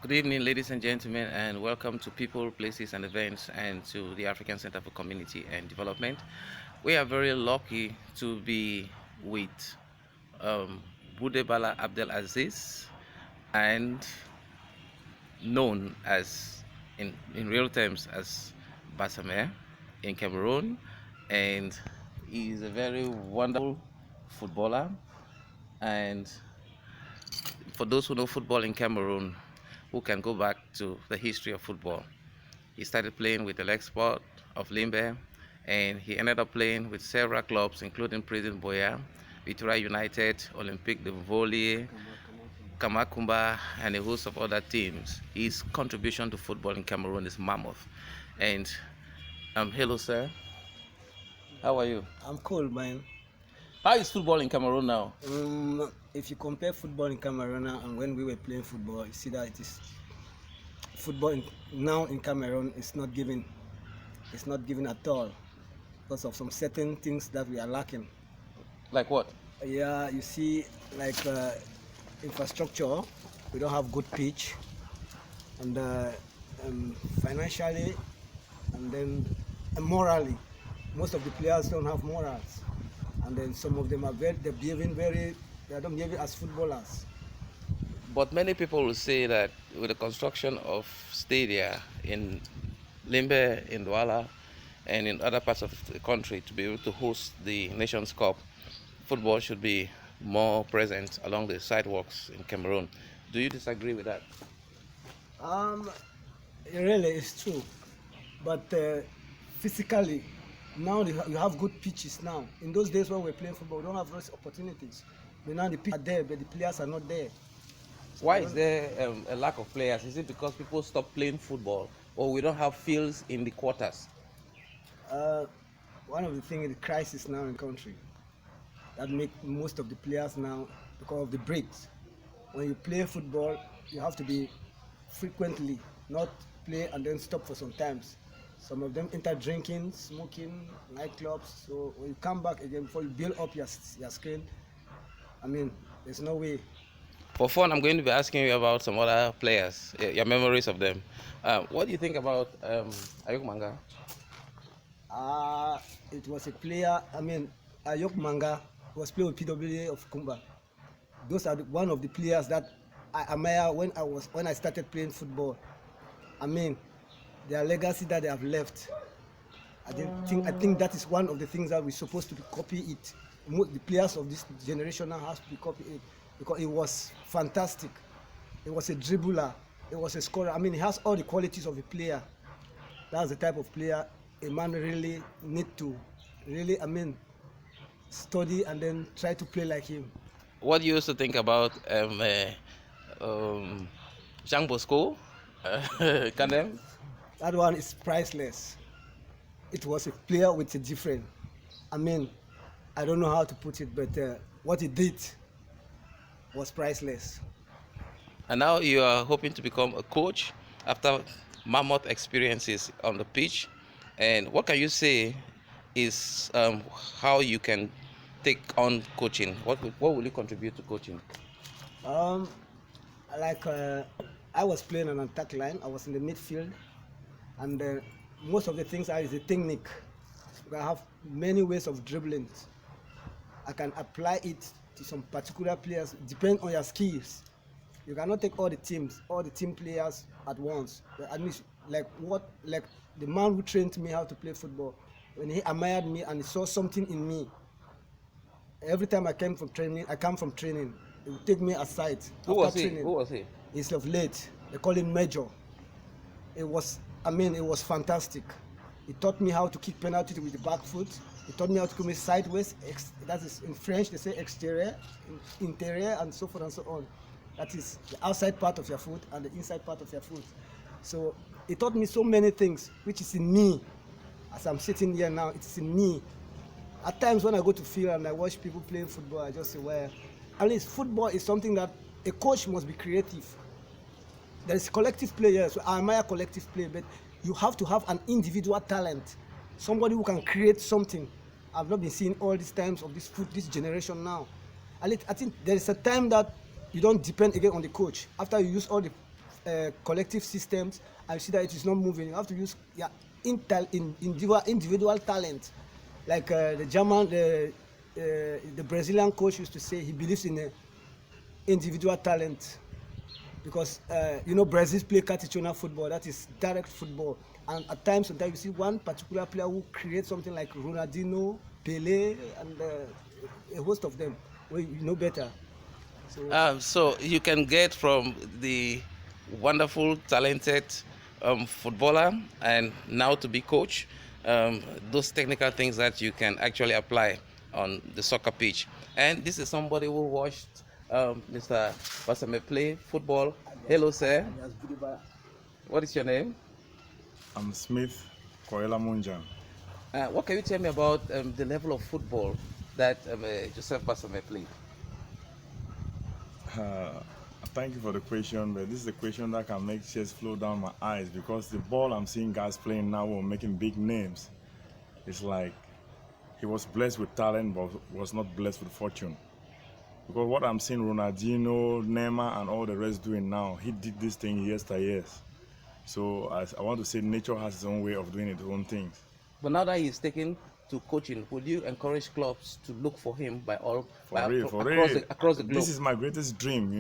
Good evening, ladies and gentlemen, and welcome to People, Places, and Events, and to the African Center for Community and Development. We are very lucky to be with Budebala Abdel Aziz, and known as, in real terms, as Bassame in Cameroon, and he is a very wonderful footballer. And for those who know football in Cameroon, who can go back to the history of football, he started playing with Elecsport of Limbe, and he ended up playing with several clubs, including Prison Buea, Victoria United, Olympique de Volley, Kamakumba, and a host of other teams. His contribution to football in Cameroon is mammoth. And hello, sir. How are you? I'm cool, man. How is football in Cameroon now? If you compare football in Cameroon and when we were playing football, you see that it is football now in Cameroon is not given. It's not given at all because of some certain things that we are lacking. Like what? Yeah, you see, like infrastructure, we don't have good pitch, and financially, and then morally, most of the players don't have morals, and then some of them are they're behaving they don't behave as footballers. But many people will say that with the construction of stadia in Limbe, in Douala, and in other parts of the country to be able to host the Nations Cup, football should be more present along the sidewalks in Cameroon. Do you disagree with that? Really, it's true, but physically, now you have good pitches now. In those days when we're playing football, we don't have those opportunities. But now the pitches are there, but the players are not there. So why is there a lack of players? Is it because people stop playing football, or we don't have fields in the quarters? One of the things is the crisis now in the country that make most of the players now because of the breaks. When you play football, you have to be frequently, not play and then stop for some times. Some of them enter drinking, smoking, nightclubs. So when you come back again, before you build up your screen, there's no way. For fun, I'm going to be asking you about some other players, your memories of them. What do you think about Ayok Manga? It was a player, Ayok Manga was playing with PWA of Kumba. Those are one of the players that I admire when I started playing football. Their legacy that they have left. I think that is one of the things that we're supposed to copy it. The players of this generation now has to copy it because it was fantastic. It was a dribbler. It was a scorer. He has all the qualities of a player. That's the type of player a man really need to study and then try to play like him. What do you used to think about Jean Bosco? Canem? That one is priceless. It was a player with a different. I don't know how to put it, but what he did was priceless. And now you are hoping to become a coach after mammoth experiences on the pitch. And what can you say is how you can take on coaching? What will you contribute to coaching? I was playing an attack line. I was in the midfield, and most of the things is a technique. I have many ways of dribbling. I can apply it to some particular players. Depend on your skills. You cannot take all the team players at once. At least like the man who trained me how to play football, when he admired me and he saw something in me. Every time I come from training, he would take me aside. Who was he? He's of late. They call him Major. It was fantastic. He taught me how to kick penalty with the back foot. He taught me how to come sideways. That is in French they say exterior, interior, and so forth and so on. That is the outside part of your foot and the inside part of your foot. So he taught me so many things, which is in me. As I'm sitting here now, it's in me. At times when I go to field and I watch people playing football, I just say, well, at least football is something that a coach must be creative. There is collective play here, so I admire collective play, but you have to have an individual talent, somebody who can create something. I've not been seeing all these times of this generation now. I think there is a time that you don't depend again on the coach. After you use all the collective systems, and you see that it is not moving. You have to use individual talent. Like the Brazilian coach used to say, he believes in individual talent, because Brazil play Catichona football, that is direct football, and at times sometimes you see one particular player who creates something like Ronaldinho, Pele, and a host of them where you know better. So you can get from the wonderful, talented footballer and now to be coach, those technical things that you can actually apply on the soccer pitch. And this is somebody who watched Mr. Bassame play football. Hello, sir. What is your name? I'm Smith Koela Munjan. What can you tell me about the level of football that Joseph Bassame played? Thank you for the question, but this is a question that can make tears flow down my eyes, because the ball I'm seeing guys playing now are making big names. It's like he was blessed with talent but was not blessed with fortune. Because what I'm seeing Ronaldinho, Neymar and all the rest doing now, he did this thing years. So I want to say nature has its own way of doing its own things. But now that he's taken to coaching, would you encourage clubs to look for him across the globe? This is my greatest dream,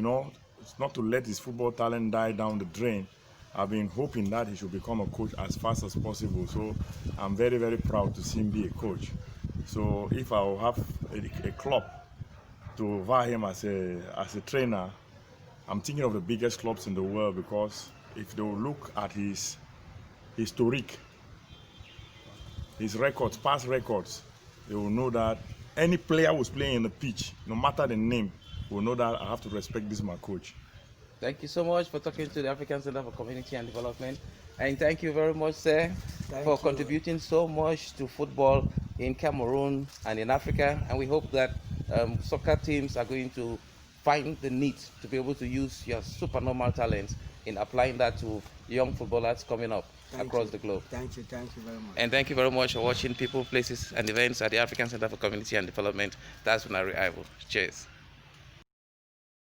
It's not to let his football talent die down the drain. I've been hoping that he should become a coach as fast as possible. So I'm very, very proud to see him be a coach. So if I will have a club to vie him as a trainer, I'm thinking of the biggest clubs in the world, because if they will look at his historic, his records, past records, they will know that any player who's playing in the pitch, no matter the name, will know that I have to respect this my coach. Thank you so much for talking to the African Center for Community and Development. And thank you very much, sir, for contributing so much to football in Cameroon and in Africa. And we hope that soccer teams are going to find the need to be able to use your supernormal talents in applying that to young footballers coming up across the globe. Thank you very much. And thank you very much for watching People, Places and Events at the African Center for Community and Development. That's Arrey Ivo. Cheers.